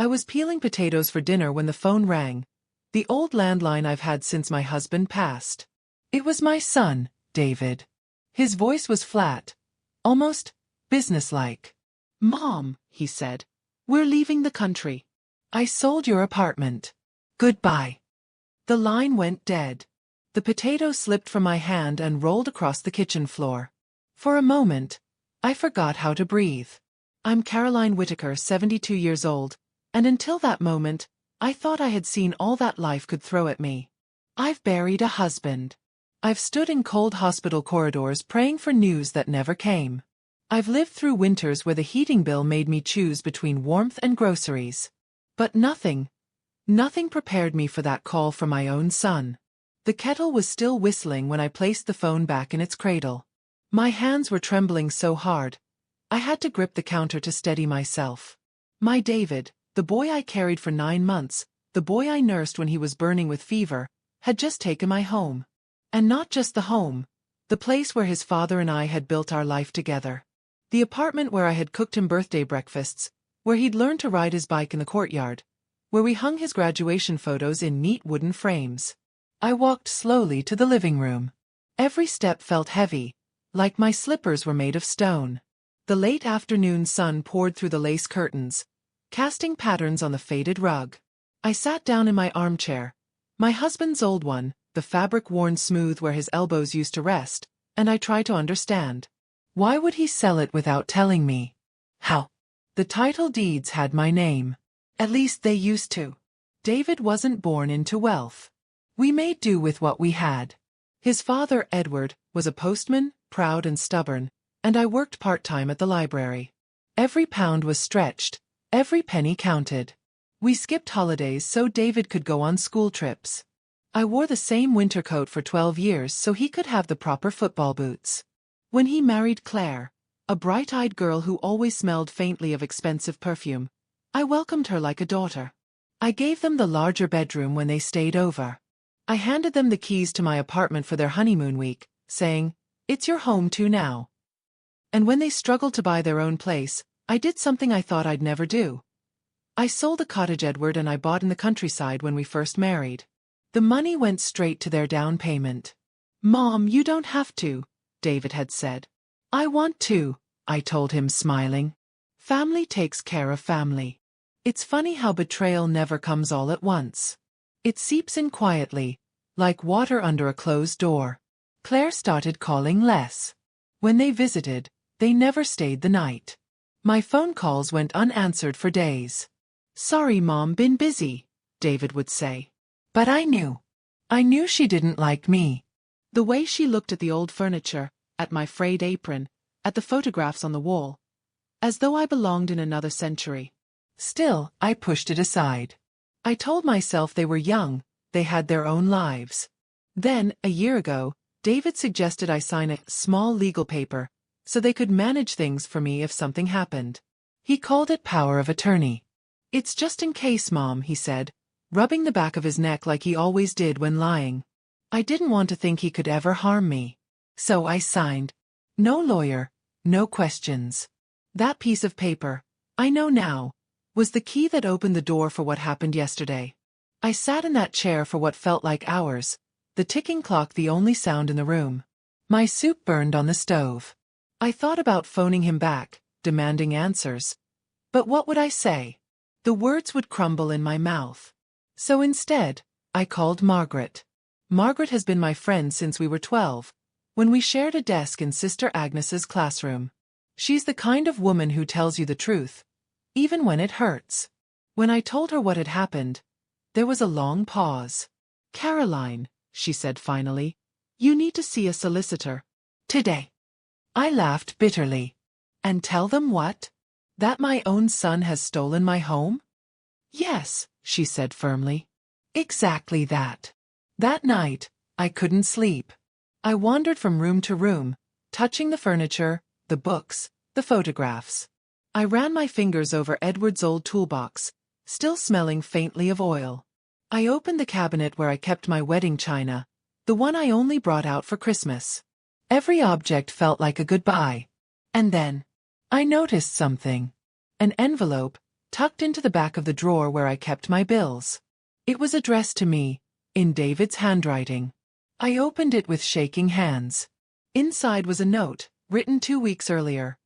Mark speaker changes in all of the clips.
Speaker 1: I was peeling potatoes for dinner when the phone rang. The old landline I've had since my husband passed. It was my son, David. His voice was flat, almost businesslike. "Mom," he said, "we're leaving the country. I sold your apartment. Goodbye." The line went dead. The potato slipped from my hand and rolled across the kitchen floor. For a moment, I forgot how to breathe. I'm Caroline Whitaker, 72 years old, and until that moment, I thought I had seen all that life could throw at me. I've buried a husband. I've stood in cold hospital corridors praying for news that never came. I've lived through winters where the heating bill made me choose between warmth and groceries. But nothing prepared me for that call from my own son. The kettle was still whistling when I placed the phone back in its cradle. My hands were trembling so hard, I had to grip the counter to steady myself. My David, the boy I carried for 9 months, the boy I nursed when he was burning with fever, had just taken my home. And not just the home, the place where his father and I had built our life together. The apartment where I had cooked him birthday breakfasts, where he'd learned to ride his bike in the courtyard, where we hung his graduation photos in neat wooden frames. I walked slowly to the living room. Every step felt heavy, like my slippers were made of stone. The late afternoon sun poured through the lace curtains, casting patterns on the faded rug. I sat down in my armchair, my husband's old one, the fabric worn smooth where his elbows used to rest, and I tried to understand. Why would he sell it without telling me? How? The title deeds had my name. At least they used to. David wasn't born into wealth. We made do with what we had. His father, Edward, was a postman, proud and stubborn, and I worked part-time at the library. Every pound was stretched, every penny counted. We skipped holidays so David could go on school trips. I wore the same winter coat for 12 years so he could have the proper football boots. When he married Claire, a bright-eyed girl who always smelled faintly of expensive perfume, I welcomed her like a daughter. I gave them the larger bedroom when they stayed over. I handed them the keys to my apartment for their honeymoon week, saying, "It's your home too now." And when they struggled to buy their own place, I did something I thought I'd never do. I sold a cottage Edward and I bought in the countryside when we first married. The money went straight to their down payment. "Mom, you don't have to," David had said. "I want to," I told him, smiling. Family takes care of family. It's funny how betrayal never comes all at once. It seeps in quietly, like water under a closed door. Claire started calling less. When they visited, they never stayed the night. My phone calls went unanswered for days. "Sorry, Mom, been busy," David would say. But I knew she didn't like me. The way she looked at the old furniture, at my frayed apron, at the photographs on the wall, as though I belonged in another century. Still, I pushed it aside. I told myself they were young, they had their own lives. Then, a year ago, David suggested I sign a small legal paper, so they could manage things for me if something happened. He called it power of attorney. "It's just in case, Mom," he said, rubbing the back of his neck like he always did when lying. I didn't want to think he could ever harm me. So I signed. No lawyer, no questions. That piece of paper, I know now, was the key that opened the door for what happened yesterday. I sat in that chair for what felt like hours, the ticking clock the only sound in the room. My soup burned on the stove. I thought about phoning him back, demanding answers. But what would I say? The words would crumble in my mouth. So instead, I called Margaret. Margaret has been my friend since we were 12, when we shared a desk in Sister Agnes's classroom. She's the kind of woman who tells you the truth, even when it hurts. When I told her what had happened, there was a long pause. "Caroline," she said finally, "you need to see a solicitor. Today." I laughed bitterly. "And tell them what? That my own son has stolen my home?" "Yes," she said firmly. "Exactly that." That night, I couldn't sleep. I wandered from room to room, touching the furniture, the books, the photographs. I ran my fingers over Edward's old toolbox, still smelling faintly of oil. I opened the cabinet where I kept my wedding china, the one I only brought out for Christmas. Every object felt like a goodbye. And then, I noticed something. An envelope, tucked into the back of the drawer where I kept my bills. It was addressed to me, in David's handwriting. I opened it with shaking hands. Inside was a note, written 2 weeks earlier.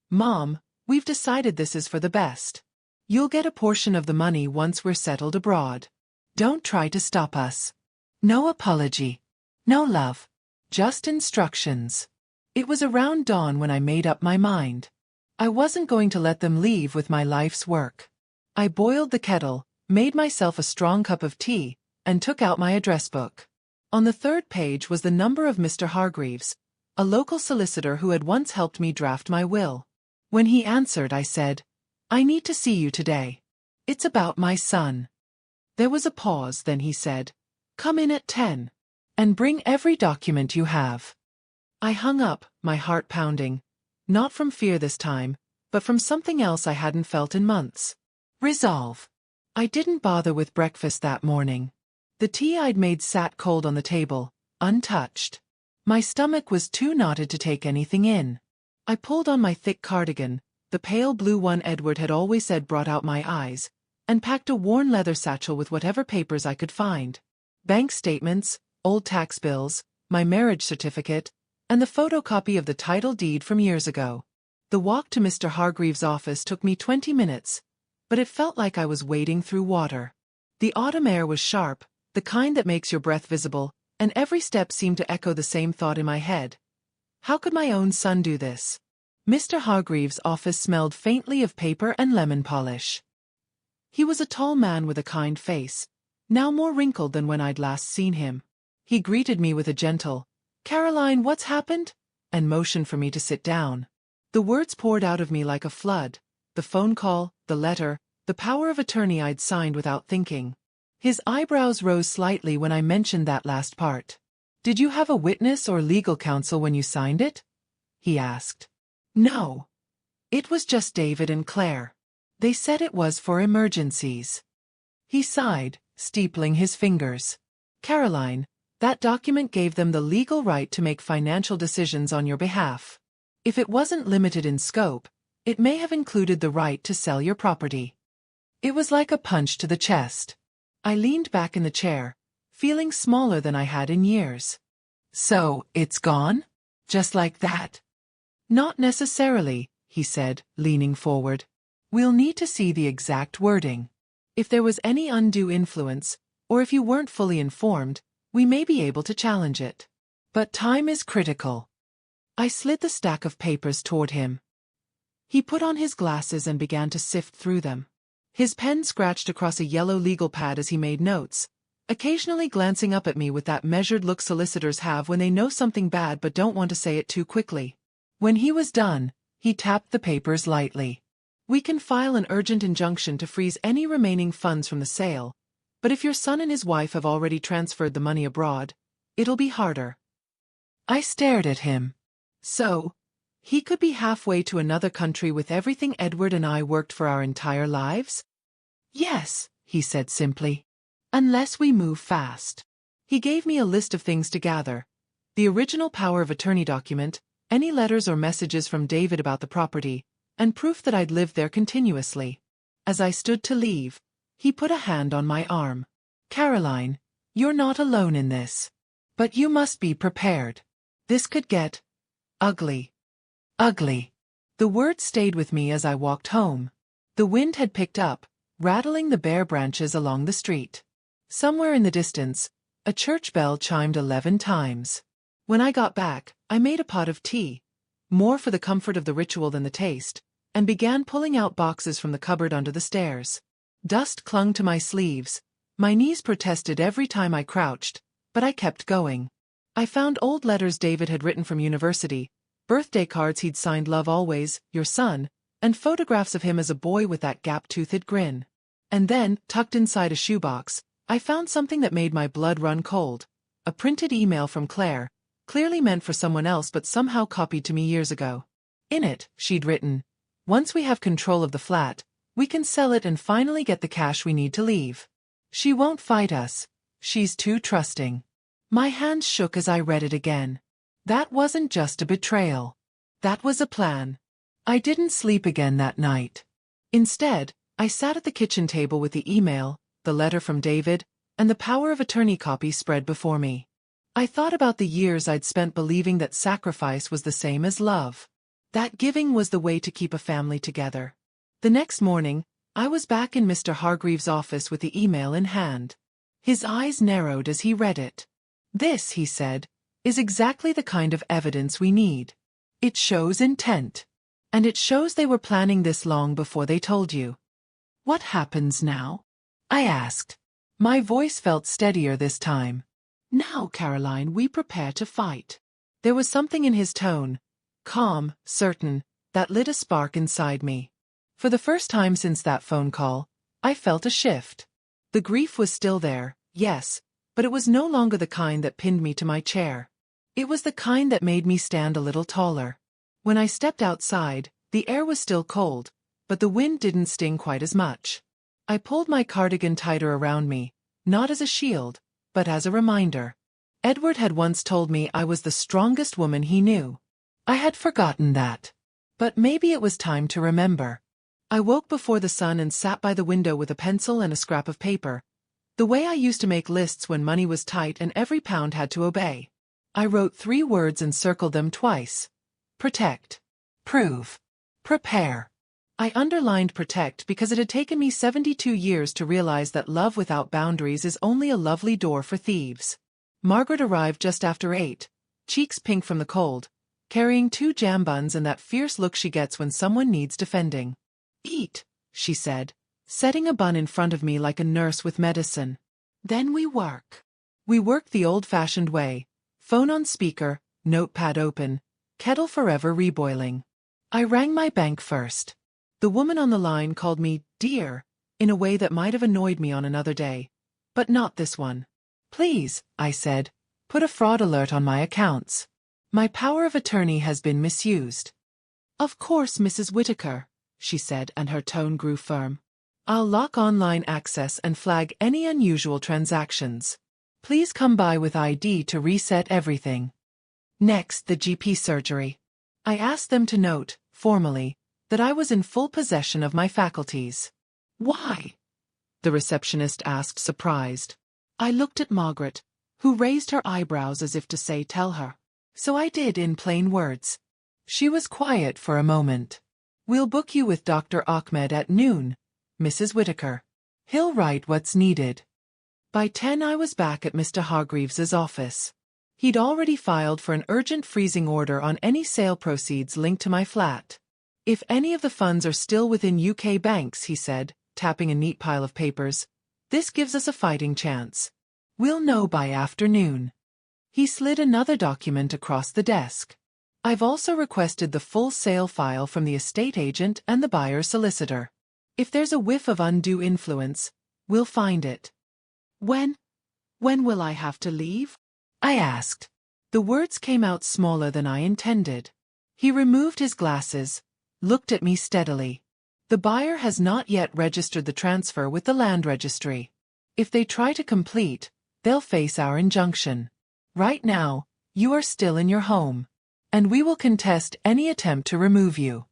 Speaker 1: Mom, we've decided this is for the best. You'll get a portion of the money once we're settled abroad. Don't try to stop us. No apology. No love. Just instructions. It was around dawn when I made up my mind. I wasn't going to let them leave with my life's work. I boiled the kettle, made myself a strong cup of tea, and took out my address book. On the 3rd page was the number of Mr. Hargreaves, a local solicitor who had once helped me draft my will. When he answered, I said, "I need to see you today. It's about my son." There was a pause, then he said, "Come in at 10. And bring every document you have." I hung up, my heart pounding. Not from fear this time, but from something else I hadn't felt in months. Resolve. I didn't bother with breakfast that morning. The tea I'd made sat cold on the table, untouched. My stomach was too knotted to take anything in. I pulled on my thick cardigan, the pale blue one Edward had always said brought out my eyes, and packed a worn leather satchel with whatever papers I could find. Bank statements, old tax bills, my marriage certificate, and the photocopy of the title deed from years ago. The walk to Mr. Hargreaves' office took me 20 minutes, but it felt like I was wading through water. The autumn air was sharp, the kind that makes your breath visible, and every step seemed to echo the same thought in my head. How could my own son do this? Mr. Hargreaves' office smelled faintly of paper and lemon polish. He was a tall man with a kind face, now more wrinkled than when I'd last seen him. He greeted me with a gentle, "Caroline, what's happened?" and motioned for me to sit down. The words poured out of me like a flood, the phone call, the letter, the power of attorney I'd signed without thinking. His eyebrows rose slightly when I mentioned that last part. "Did you have a witness or legal counsel when you signed it?" he asked. "No. It was just David and Claire. They said it was for emergencies." He sighed, steepling his fingers. "Caroline, that document gave them the legal right to make financial decisions on your behalf. If it wasn't limited in scope, it may have included the right to sell your property." It was like a punch to the chest. I leaned back in the chair, feeling smaller than I had in years. "So, it's gone? Just like that?" "Not necessarily," he said, leaning forward. "We'll need to see the exact wording. If there was any undue influence, or if you weren't fully informed, we may be able to challenge it. But time is critical." I slid the stack of papers toward him. He put on his glasses and began to sift through them. His pen scratched across a yellow legal pad as he made notes, occasionally glancing up at me with that measured look solicitors have when they know something bad but don't want to say it too quickly. When he was done, he tapped the papers lightly. "We can file an urgent injunction to freeze any remaining funds from the sale, but if your son and his wife have already transferred the money abroad, it'll be harder." I stared at him. So, he could be halfway to another country with everything Edward and I worked for our entire lives? "Yes," he said simply. "Unless we move fast." He gave me a list of things to gather. The original power of attorney document, any letters or messages from David about the property, and proof that I'd lived there continuously. As I stood to leave, he put a hand on my arm. "Caroline, you're not alone in this. But you must be prepared. This could get ugly. Ugly." The word stayed with me as I walked home. The wind had picked up, rattling the bare branches along the street. Somewhere in the distance, a church bell chimed 11 times. When I got back, I made a pot of tea, more for the comfort of the ritual than the taste, and began pulling out boxes from the cupboard under the stairs. Dust clung to my sleeves, my knees protested every time I crouched, but I kept going. I found old letters David had written from university, birthday cards he'd signed "Love Always, Your Son," and photographs of him as a boy with that gap-toothed grin. And then, tucked inside a shoebox, I found something that made my blood run cold. A printed email from Claire, clearly meant for someone else but somehow copied to me years ago. In it, she'd written, "Once we have control of the flat, we can sell it and finally get the cash we need to leave. She won't fight us. She's too trusting." My hands shook as I read it again. That wasn't just a betrayal. That was a plan. I didn't sleep again that night. Instead, I sat at the kitchen table with the email, the letter from David, and the power of attorney copy spread before me. I thought about the years I'd spent believing that sacrifice was the same as love. That giving was the way to keep a family together. The next morning, I was back in Mr. Hargreaves' office with the email in hand. His eyes narrowed as he read it. "This," he said, "is exactly the kind of evidence we need. It shows intent. And it shows they were planning this long before they told you." "What happens now?" I asked. My voice felt steadier this time. "Now, Caroline, we prepare to fight." There was something in his tone, calm, certain, that lit a spark inside me. For the first time since that phone call, I felt a shift. The grief was still there, yes, but it was no longer the kind that pinned me to my chair. It was the kind that made me stand a little taller. When I stepped outside, the air was still cold, but the wind didn't sting quite as much. I pulled my cardigan tighter around me, not as a shield, but as a reminder. Edward had once told me I was the strongest woman he knew. I had forgotten that. But maybe it was time to remember. I woke before the sun and sat by the window with a pencil and a scrap of paper. The way I used to make lists when money was tight and every pound had to obey. I wrote 3 words and circled them twice. Protect. Prove. Prepare. I underlined protect because it had taken me 72 years to realize that love without boundaries is only a lovely door for thieves. Margaret arrived just after 8, cheeks pink from the cold, carrying 2 jam buns and that fierce look she gets when someone needs defending. "Eat," she said, setting a bun in front of me like a nurse with medicine. "Then we work." We worked the old-fashioned way, phone on speaker, notepad open, kettle forever reboiling. I rang my bank first. The woman on the line called me "dear" in a way that might have annoyed me on another day, but not this one. "Please," I said, "put a fraud alert on my accounts. My power of attorney has been misused." "Of course, Mrs. Whitaker," she said, and her tone grew firm. "I'll lock online access and flag any unusual transactions. Please come by with ID to reset everything." Next, the GP surgery. I asked them to note, formally, that I was in full possession of my faculties. "Why?" the receptionist asked, surprised. I looked at Margaret, who raised her eyebrows as if to say, "Tell her." So I did in plain words. She was quiet for a moment. "We'll book you with Dr. Ahmed at noon, Mrs. Whitaker. He'll write what's needed." By 10 I was back at Mr. Hargreaves's office. He'd already filed for an urgent freezing order on any sale proceeds linked to my flat. "If any of the funds are still within UK banks," he said, tapping a neat pile of papers, "this gives us a fighting chance. We'll know by afternoon." He slid another document across the desk. "I've also requested the full sale file from the estate agent and the buyer's solicitor. If there's a whiff of undue influence, we'll find it." When will I have to leave?" I asked. The words came out smaller than I intended. He removed his glasses, looked at me steadily. "The buyer has not yet registered the transfer with the land registry. If they try to complete, they'll face our injunction. Right now, you are still in your home, and we will contest any attempt to remove you."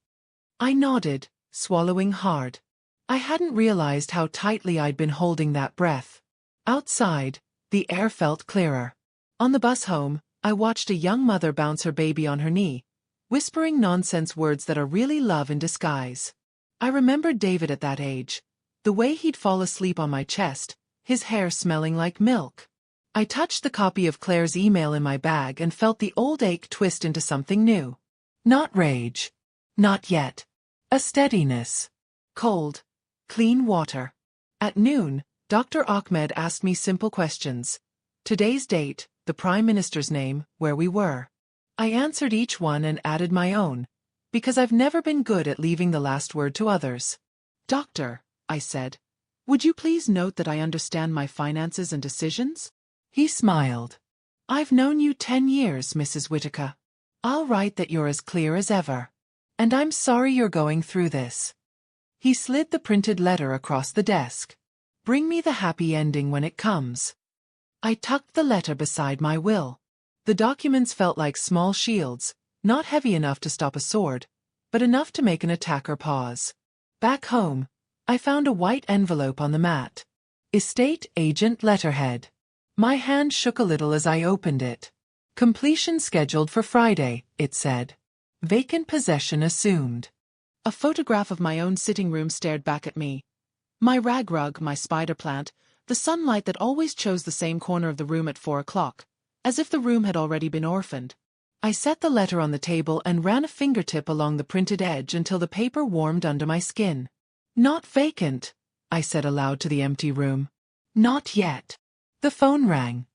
Speaker 1: I nodded, swallowing hard. I hadn't realized how tightly I'd been holding that breath. Outside, the air felt clearer. On the bus home, I watched a young mother bounce her baby on her knee, whispering nonsense words that are really love in disguise. I remembered David at that age, the way he'd fall asleep on my chest, his hair smelling like milk. I touched the copy of Claire's email in my bag and felt the old ache twist into something new. Not rage. Not yet. A steadiness. Cold, clean water. At noon, Dr. Ahmed asked me simple questions. Today's date, the Prime Minister's name, where we were. I answered each one and added my own, because I've never been good at leaving the last word to others. "Doctor," I said, "would you please note that I understand my finances and decisions?" He smiled. "I've known you 10 years, Mrs. Whitaker. I'll write that you're as clear as ever. And I'm sorry you're going through this." He slid the printed letter across the desk. "Bring me the happy ending when it comes." I tucked the letter beside my will. The documents felt like small shields, not heavy enough to stop a sword, but enough to make an attacker pause. Back home, I found a white envelope on the mat. Estate agent letterhead. My hand shook a little as I opened it. Completion scheduled for Friday, it said. Vacant possession assumed. A photograph of my own sitting room stared back at me. My rag rug, my spider plant, the sunlight that always chose the same corner of the room at 4 o'clock, as if the room had already been orphaned. I set the letter on the table and ran a fingertip along the printed edge until the paper warmed under my skin. Not vacant, I said aloud to the empty room. Not yet. The phone rang.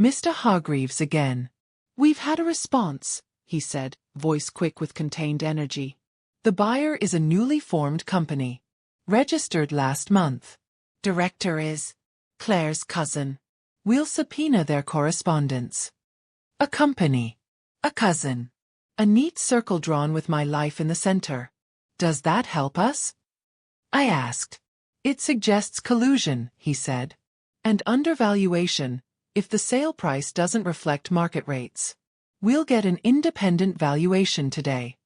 Speaker 1: Mr. Hargreaves again. We've had a response, he said, voice quick with contained energy. The buyer is a newly formed company. Registered last month. Director is Claire's cousin. We'll subpoena their correspondence. A company. A cousin. A neat circle drawn with my life in the center. Does that help us? I asked. It suggests collusion, he said. And undervaluation, if the sale price doesn't reflect market rates. We'll get an independent valuation today.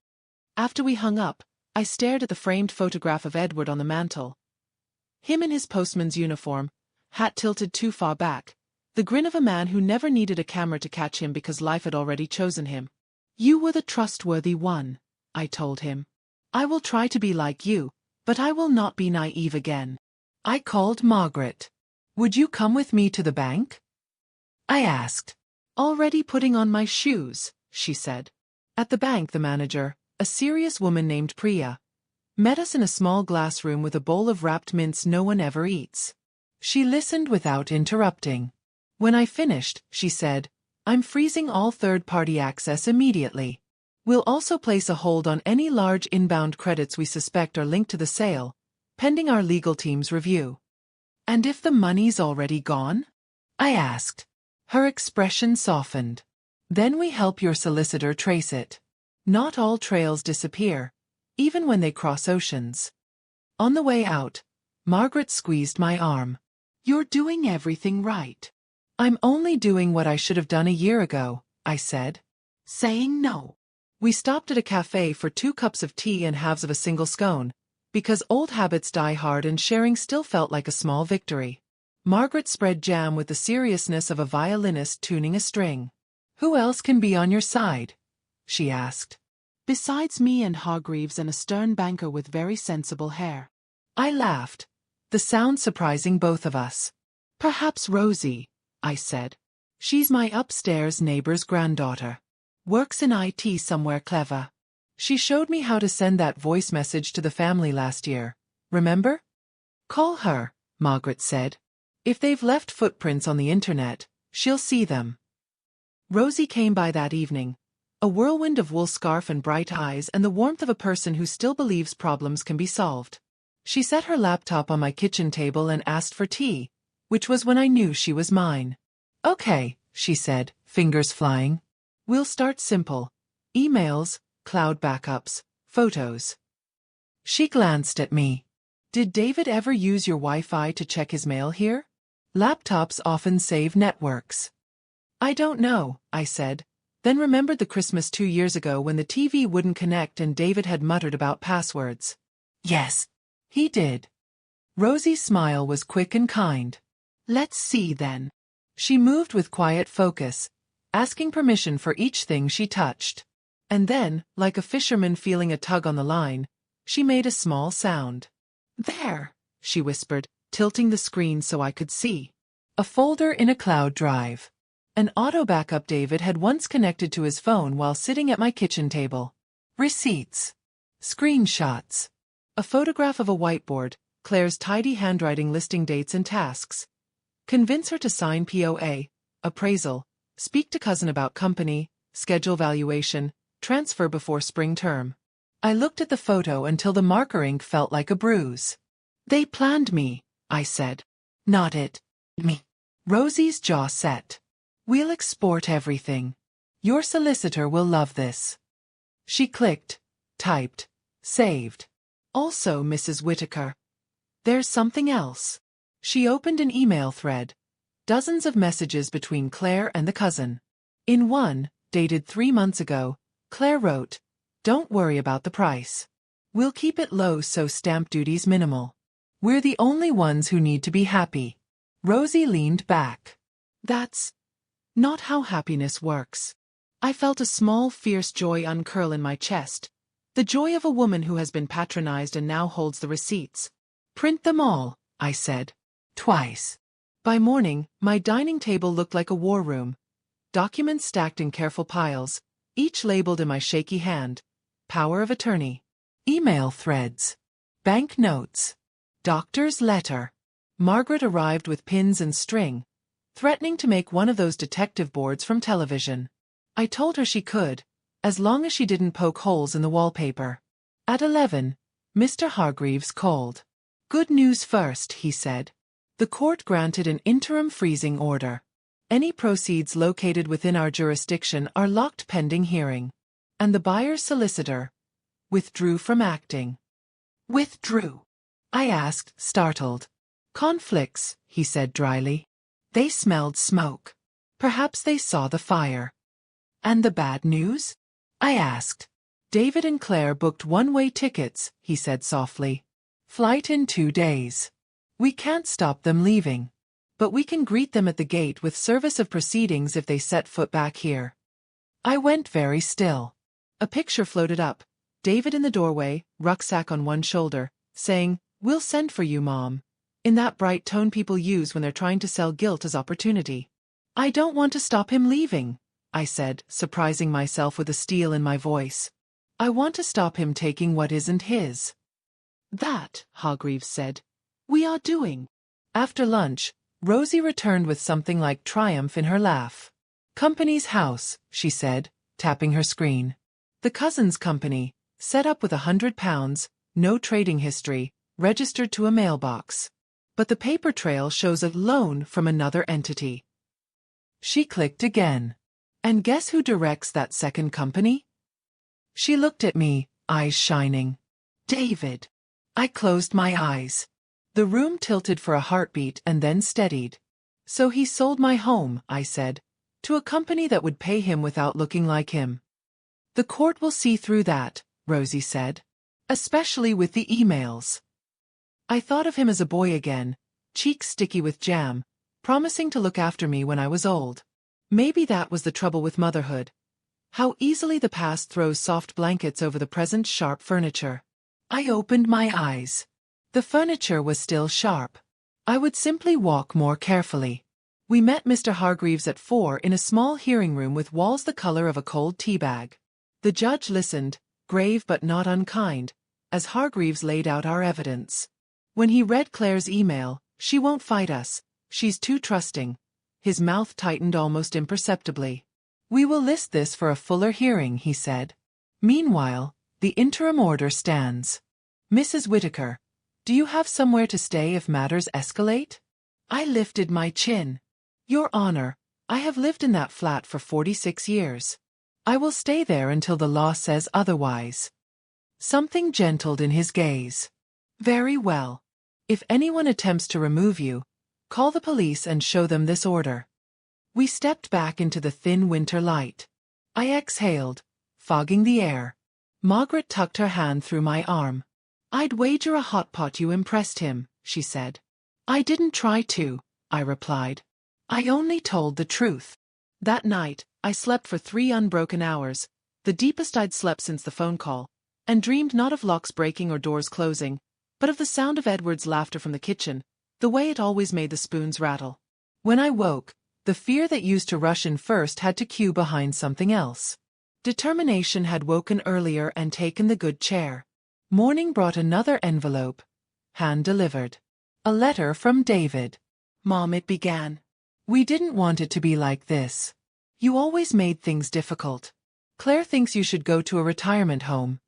Speaker 1: After we hung up, I stared at the framed photograph of Edward on the mantel. Him in his postman's uniform, hat tilted too far back, the grin of a man who never needed a camera to catch him because life had already chosen him. You were the trustworthy one, I told him. I will try to be like you, but I will not be naive again. I called Margaret. Would you come with me to the bank? I asked. Already putting on my shoes, she said. At the bank, the manager, a serious woman named Priya, met us in a small glass room with a bowl of wrapped mince no one ever eats. She listened without interrupting. When I finished, she said, I'm freezing all third-party access immediately. We'll also place a hold on any large inbound credits we suspect are linked to the sale, pending our legal team's review. And if the money's already gone? I asked. Her expression softened. Then we help your solicitor trace it. Not all trails disappear, even when they cross oceans. On the way out, Margaret squeezed my arm. You're doing everything right. I'm only doing what I should have done a year ago, I said. Saying no. We stopped at a cafe for 2 cups of tea and halves of a single scone, because old habits die hard and sharing still felt like a small victory. Margaret spread jam with the seriousness of a violinist tuning a string. Who else can be on your side? She asked. Besides me and Hargreaves and a stern banker with very sensible hair. I laughed, the sound surprising both of us. Perhaps Rosie, I said. She's my upstairs neighbor's granddaughter. Works in IT somewhere clever. She showed me how to send that voice message to the family last year. Remember? Call her, Margaret said. If they've left footprints on the internet, she'll see them. Rosie came by that evening, a whirlwind of wool scarf and bright eyes and the warmth of a person who still believes problems can be solved. She set her laptop on my kitchen table and asked for tea, which was when I knew she was mine. Okay, she said, fingers flying. We'll start simple. Emails, cloud backups, photos. She glanced at me. Did David ever use your Wi-Fi to check his mail here? Laptops often save networks. I don't know, I said, then remembered the Christmas 2 years ago when the TV wouldn't connect and David had muttered about passwords. Yes, he did. Rosie's smile was quick and kind. Let's see then. She moved with quiet focus, asking permission for each thing she touched. And then, like a fisherman feeling a tug on the line, she made a small sound. There, she whispered, tilting the screen so I could see. A folder in a cloud drive. An auto backup David had once connected to his phone while sitting at my kitchen table. Receipts. Screenshots. A photograph of a whiteboard, Claire's tidy handwriting listing dates and tasks. Convince her to sign POA, appraisal, speak to cousin about company, schedule valuation, transfer before spring term. I looked at the photo until the marker ink felt like a bruise. They planned me, I said. Not it. Me. Rosie's jaw set. We'll export everything. Your solicitor will love this. She clicked, typed, saved. Also, Mrs. Whitaker. There's something else. She opened an email thread. Dozens of messages between Claire and the cousin. In one, dated 3 months ago, Claire wrote, Don't worry about the price. We'll keep it low so stamp duty's minimal. We're the only ones who need to be happy. Rosie leaned back. That's not how happiness works. I felt a small, fierce joy uncurl in my chest. The joy of a woman who has been patronized and now holds the receipts. Print them all, I said. Twice. By morning, my dining table looked like a war room. Documents stacked in careful piles, each labeled in my shaky hand. Power of attorney. Email threads. Bank notes. Doctor's letter. Margaret arrived with pins and string, threatening to make one of those detective boards from television. I told her she could, as long as she didn't poke holes in the wallpaper. At 11, Mr. Hargreaves called. Good news first, he said. The court granted an interim freezing order. Any proceeds located within our jurisdiction are locked pending hearing. And the buyer's solicitor withdrew from acting. Withdrew? I asked, startled. Conflicts, he said dryly. They smelled smoke. Perhaps they saw the fire. And the bad news? I asked. David and Claire booked one-way tickets, he said softly. Flight in 2 days. We can't stop them leaving. But we can greet them at the gate with service of proceedings if they set foot back here. I went very still. A picture floated up. David in the doorway, rucksack on one shoulder, saying, "We'll send for you, Mom," in that bright tone people use when they're trying to sell guilt as opportunity. I don't want to stop him leaving, I said, surprising myself with a steel in my voice. I want to stop him taking what isn't his. That, Hargreaves said, we are doing. After lunch, Rosie returned with something like triumph in her laugh. Company's house, she said, tapping her screen. The Cousins Company, set up with £100, no trading history, registered to a mailbox. But the paper trail shows a loan from another entity. She clicked again. And guess who directs that second company? She looked at me, eyes shining. David. I closed my eyes. The room tilted for a heartbeat and then steadied. So he sold my home, I said, to a company that would pay him without looking like him. The court will see through that, Rosie said. Especially with the emails. I thought of him as a boy again, cheeks sticky with jam, promising to look after me when I was old. Maybe that was the trouble with motherhood. How easily the past throws soft blankets over the present's sharp furniture. I opened my eyes. The furniture was still sharp. I would simply walk more carefully. We met Mr. Hargreaves at 4 in a small hearing room with walls the color of a cold tea bag. The judge listened, grave but not unkind, as Hargreaves laid out our evidence. When he read Claire's email, "She won't fight us, she's too trusting," his mouth tightened almost imperceptibly. "We will list this for a fuller hearing," he said. "Meanwhile, the interim order stands. Mrs. Whitaker, do you have somewhere to stay if matters escalate?" I lifted my chin. "Your Honor, I have lived in that flat for 46 years. I will stay there until the law says otherwise." Something gentled in his gaze. "Very well. If anyone attempts to remove you, call the police and show them this order." We stepped back into the thin winter light. I exhaled, fogging the air. Margaret tucked her hand through my arm. "I'd wager a hot pot you impressed him," she said. "I didn't try to," I replied. "I only told the truth." That night, I slept for 3 unbroken hours, the deepest I'd slept since the phone call, and dreamed not of locks breaking or doors closing, but of the sound of Edward's laughter from the kitchen, the way it always made the spoons rattle. When I woke, the fear that used to rush in first had to queue behind something else. Determination had woken earlier and taken the good chair. Morning brought another envelope, hand-delivered. A letter from David. "Mom," it began. "We didn't want it to be like this. You always made things difficult. Claire thinks you should go to a retirement home.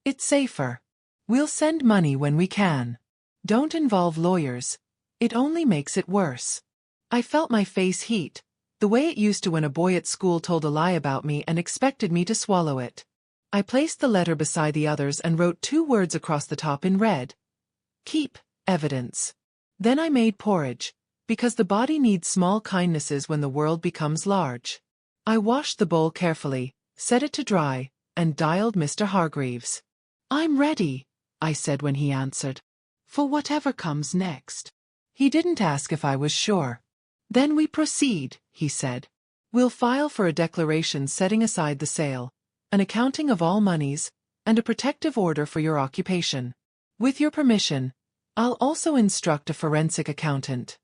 Speaker 1: It's safer. We'll send money when we can. Don't involve lawyers. It only makes it worse." I felt my face heat, the way it used to when a boy at school told a lie about me and expected me to swallow it. I placed the letter beside the others and wrote 2 words across the top in red. "Keep evidence." Then I made porridge, because the body needs small kindnesses when the world becomes large. I washed the bowl carefully, set it to dry, and dialed Mr. Hargreaves. "I'm ready," I said when he answered. for whatever comes next. He didn't ask if I was sure. Then we proceed, he said. We'll file for a declaration setting aside the sale, an accounting of all monies, and a protective order for your occupation. With your permission, I'll also instruct a forensic accountant.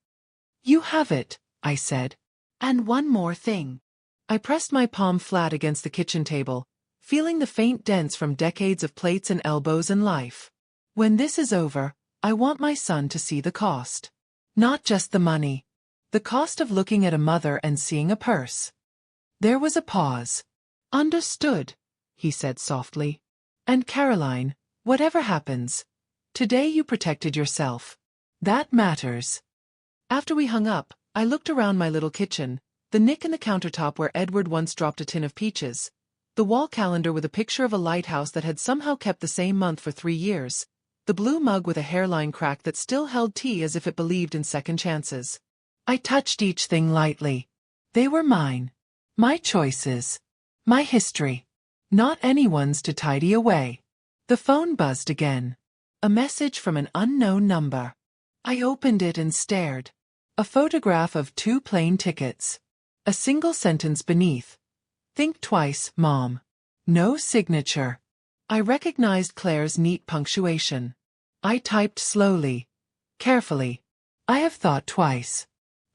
Speaker 1: You have it, I said. And one more thing. I pressed my palm flat against the kitchen table, feeling the faint dents from decades of plates and elbows and life. When this is over, I want my son to see the cost. Not just the money. The cost of looking at a mother and seeing a purse. There was a pause. Understood, he said softly. And Caroline, whatever happens, today you protected yourself. That matters. After we hung up, I looked around my little kitchen, the nick in the countertop where Edward once dropped a tin of peaches, the wall calendar with a picture of a lighthouse that had somehow kept the same month for 3 years, the blue mug with a hairline crack that still held tea as if it believed in second chances. I touched each thing lightly. They were mine. My choices. My history. Not anyone's to tidy away. The phone buzzed again. A message from an unknown number. I opened it and stared. A photograph of 2 plane tickets. A single sentence beneath. Think twice, Mom. No signature. I recognized Claire's neat punctuation. I typed slowly. Carefully. I have thought twice.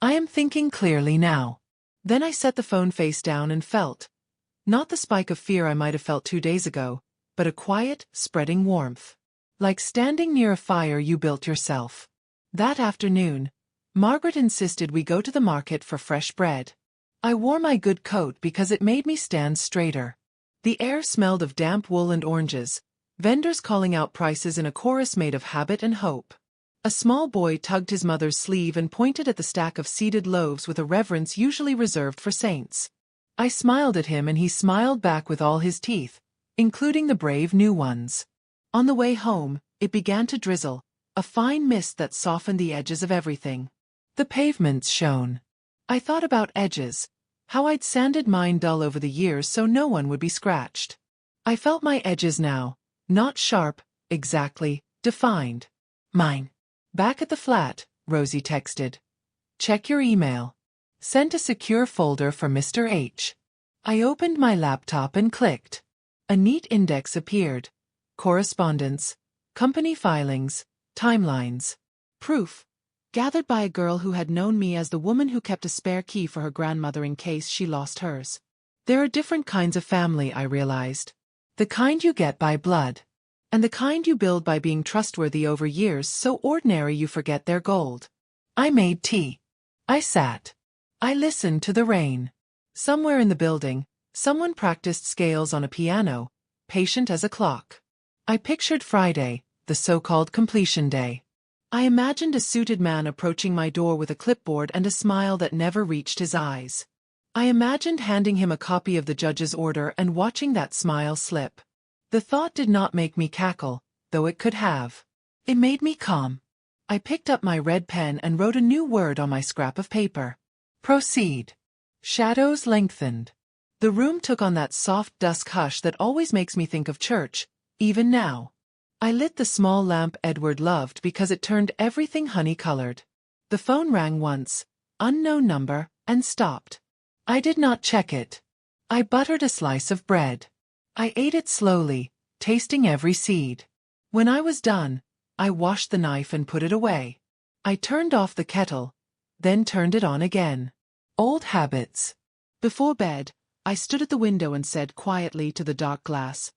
Speaker 1: I am thinking clearly now. Then I set the phone face down and felt. Not the spike of fear I might have felt 2 days ago, but a quiet, spreading warmth. Like standing near a fire you built yourself. That afternoon, Margaret insisted we go to the market for fresh bread. I wore my good coat because it made me stand straighter. The air smelled of damp wool and oranges, vendors calling out prices in a chorus made of habit and hope. A small boy tugged his mother's sleeve and pointed at the stack of seeded loaves with a reverence usually reserved for saints. I smiled at him and he smiled back with all his teeth, including the brave new ones. On the way home, it began to drizzle, a fine mist that softened the edges of everything. The pavements shone. I thought about edges, how I'd sanded mine dull over the years so no one would be scratched. I felt my edges now, not sharp, exactly, defined. Mine. Back at the flat, Rosie texted. Check your email. Sent a secure folder for Mr. H. I opened my laptop and clicked. A neat index appeared. Correspondence, company filings, timelines. Proof. Gathered by a girl who had known me as the woman who kept a spare key for her grandmother in case she lost hers. There are different kinds of family, I realized. The kind you get by blood. And the kind you build by being trustworthy over years so ordinary you forget they're gold. I made tea. I sat. I listened to the rain. Somewhere in the building, someone practiced scales on a piano, patient as a clock. I pictured Friday, the so-called completion day. I imagined a suited man approaching my door with a clipboard and a smile that never reached his eyes. I imagined handing him a copy of the judge's order and watching that smile slip. The thought did not make me cackle, though it could have. It made me calm. I picked up my red pen and wrote a new word on my scrap of paper. Proceed. Shadows lengthened. The room took on that soft dusk hush that always makes me think of church, even now. I lit the small lamp Edward loved because it turned everything honey-colored. The phone rang once, unknown number, and stopped. I did not check it. I buttered a slice of bread. I ate it slowly, tasting every seed. When I was done, I washed the knife and put it away. I turned off the kettle, then turned it on again. Old habits. Before bed, I stood at the window and said quietly to the dark glass,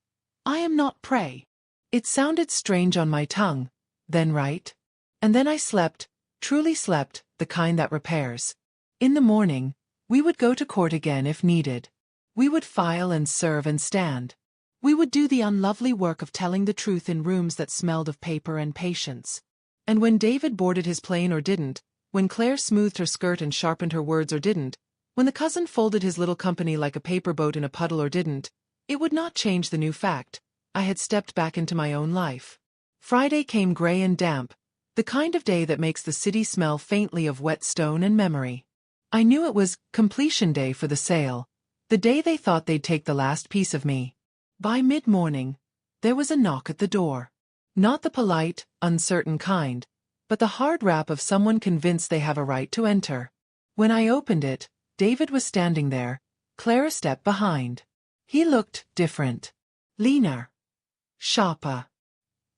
Speaker 1: I am not prey. It sounded strange on my tongue, then right. And then I slept, truly slept, the kind that repairs. In the morning, we would go to court again if needed. We would file and serve and stand. We would do the unlovely work of telling the truth in rooms that smelled of paper and patience. And when David boarded his plane or didn't, when Claire smoothed her skirt and sharpened her words or didn't, when the cousin folded his little company like a paper boat in a puddle or didn't, it would not change the new fact. I had stepped back into my own life. Friday came gray and damp, the kind of day that makes the city smell faintly of wet stone and memory. I knew it was completion day for the sale, the day they thought they'd take the last piece of me. By mid-morning, there was a knock at the door. Not the polite, uncertain kind, but the hard rap of someone convinced they have a right to enter. When I opened it, David was standing there, Claire a step behind. He looked different. Leaner. Sharper.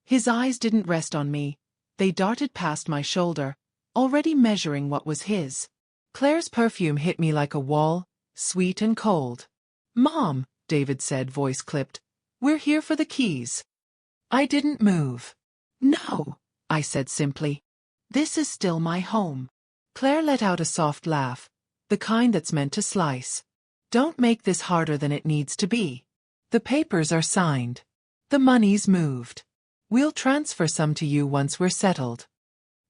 Speaker 1: His eyes didn't rest on me. They darted past my shoulder, already measuring what was his. Claire's perfume hit me like a wall, sweet and cold. "Mom," David said, voice clipped, "we're here for the keys." I didn't move. "No," I said simply. "This is still my home." Claire let out a soft laugh, the kind that's meant to slice. "Don't make this harder than it needs to be. The papers are signed. The money's moved. We'll transfer some to you once we're settled."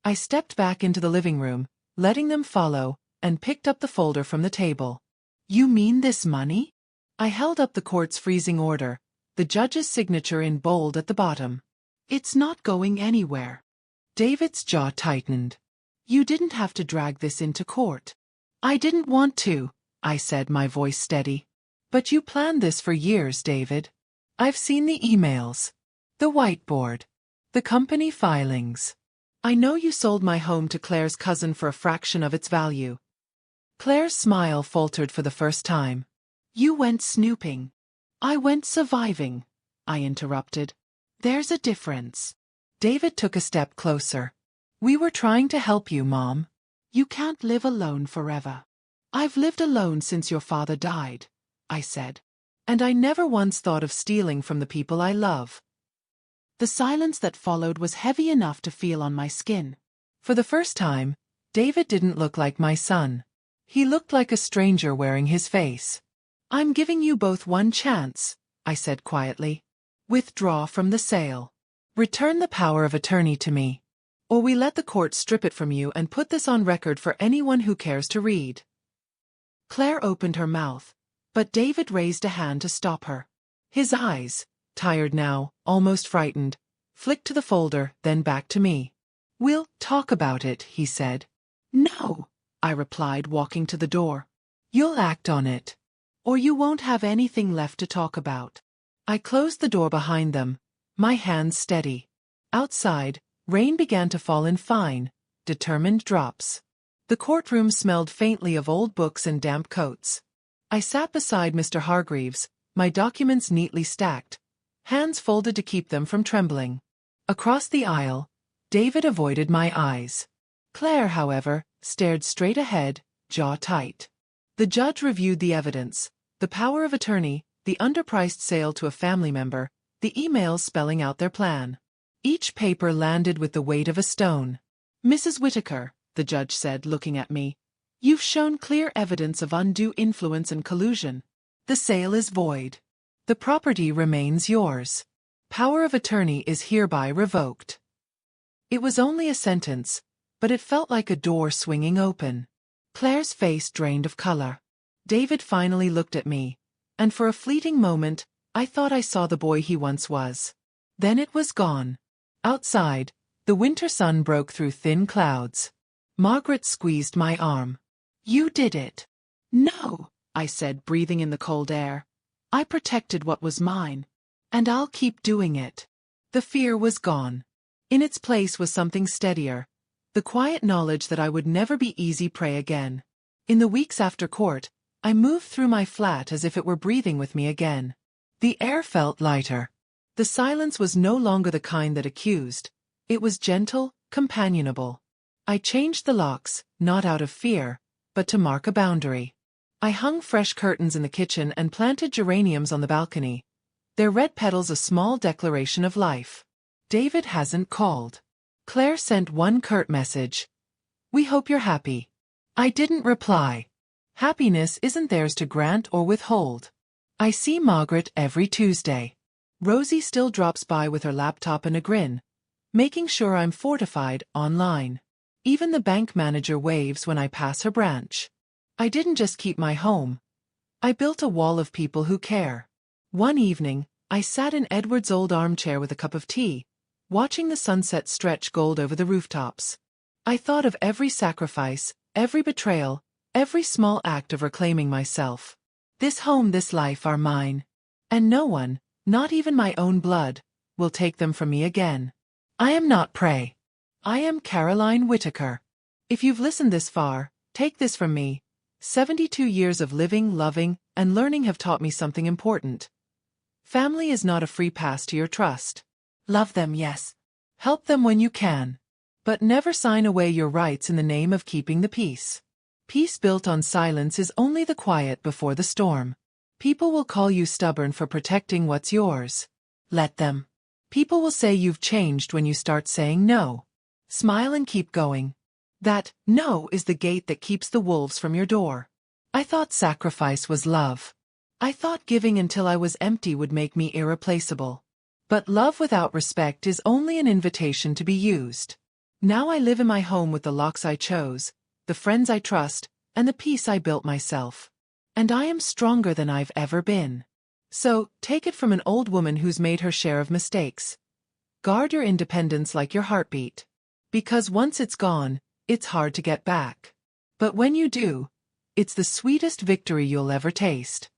Speaker 1: I stepped back into the living room, letting them follow, and picked up the folder from the table. "You mean this money?" I held up the court's freezing order, the judge's signature in bold at the bottom. "It's not going anywhere." David's jaw tightened. "You didn't have to drag this into court." "I didn't want to," I said, my voice steady. "But you planned this for years, David. I've seen the emails. The whiteboard. The company filings. I know you sold my home to Claire's cousin for a fraction of its value." Claire's smile faltered for the first time. "You went snooping." "I went surviving," I interrupted. "There's a difference." David took a step closer. "We were trying to help you, Mom. You can't live alone forever." "I've lived alone since your father died," I said. "And I never once thought of stealing from the people I love." The silence that followed was heavy enough to feel on my skin. For the first time, David didn't look like my son. He looked like a stranger wearing his face. "I'm giving you both one chance," I said quietly. "Withdraw from the sale. Return the power of attorney to me. Or we let the court strip it from you and put this on record for anyone who cares to read." Claire opened her mouth, but David raised a hand to stop her. His eyes, tired now, almost frightened, flicked to the folder, then back to me. "We'll talk about it," he said. "No," I replied, walking to the door. "You'll act on it. Or you won't have anything left to talk about." I closed the door behind them, my hands steady. Outside, rain began to fall in fine, determined drops. The courtroom smelled faintly of old books and damp coats. I sat beside Mr. Hargreaves, my documents neatly stacked, hands folded to keep them from trembling. Across the aisle, David avoided my eyes. Claire, however, stared straight ahead, jaw tight. The judge reviewed the evidence, the power of attorney, the underpriced sale to a family member, the emails spelling out their plan. Each paper landed with the weight of a stone. "Mrs. Whitaker," the judge said, looking at me, "you've shown clear evidence of undue influence and collusion. The sale is void. The property remains yours. Power of attorney is hereby revoked." It was only a sentence, but it felt like a door swinging open. Claire's face drained of color. David finally looked at me, and for a fleeting moment, I thought I saw the boy he once was. Then it was gone. Outside, the winter sun broke through thin clouds. Margaret squeezed my arm. "You did it." "No," I said, breathing in the cold air. "I protected what was mine. And I'll keep doing it." The fear was gone. In its place was something steadier, the quiet knowledge that I would never be easy prey again. In the weeks after court, I moved through my flat as if it were breathing with me again. The air felt lighter. The silence was no longer the kind that accused. It was gentle, companionable. I changed the locks, not out of fear, but to mark a boundary. I hung fresh curtains in the kitchen and planted geraniums on the balcony, their red petals a small declaration of life. David hasn't called. Claire sent one curt message. "We hope you're happy." I didn't reply. Happiness isn't theirs to grant or withhold. I see Margaret every Tuesday. Rosie still drops by with her laptop and a grin, making sure I'm fortified online. Even the bank manager waves when I pass her branch. I didn't just keep my home. I built a wall of people who care. One evening, I sat in Edward's old armchair with a cup of tea, watching the sunset stretch gold over the rooftops. I thought of every sacrifice, every betrayal, every small act of reclaiming myself. This home, this life are mine. And no one, not even my own blood, will take them from me again. I am not prey. I am Caroline Whitaker. If you've listened this far, take this from me. 72 years of living, loving, and learning have taught me something important. Family is not a free pass to your trust. Love them, yes. Help them when you can. But never sign away your rights in the name of keeping the peace. Peace built on silence is only the quiet before the storm. People will call you stubborn for protecting what's yours. Let them. People will say you've changed when you start saying no. Smile and keep going. That no is the gate that keeps the wolves from your door. I thought sacrifice was love. I thought giving until I was empty would make me irreplaceable. But love without respect is only an invitation to be used. Now I live in my home with the locks I chose, the friends I trust, and the peace I built myself. And I am stronger than I've ever been. So, take it from an old woman who's made her share of mistakes. Guard your independence like your heartbeat. Because once it's gone, it's hard to get back. But when you do, it's the sweetest victory you'll ever taste.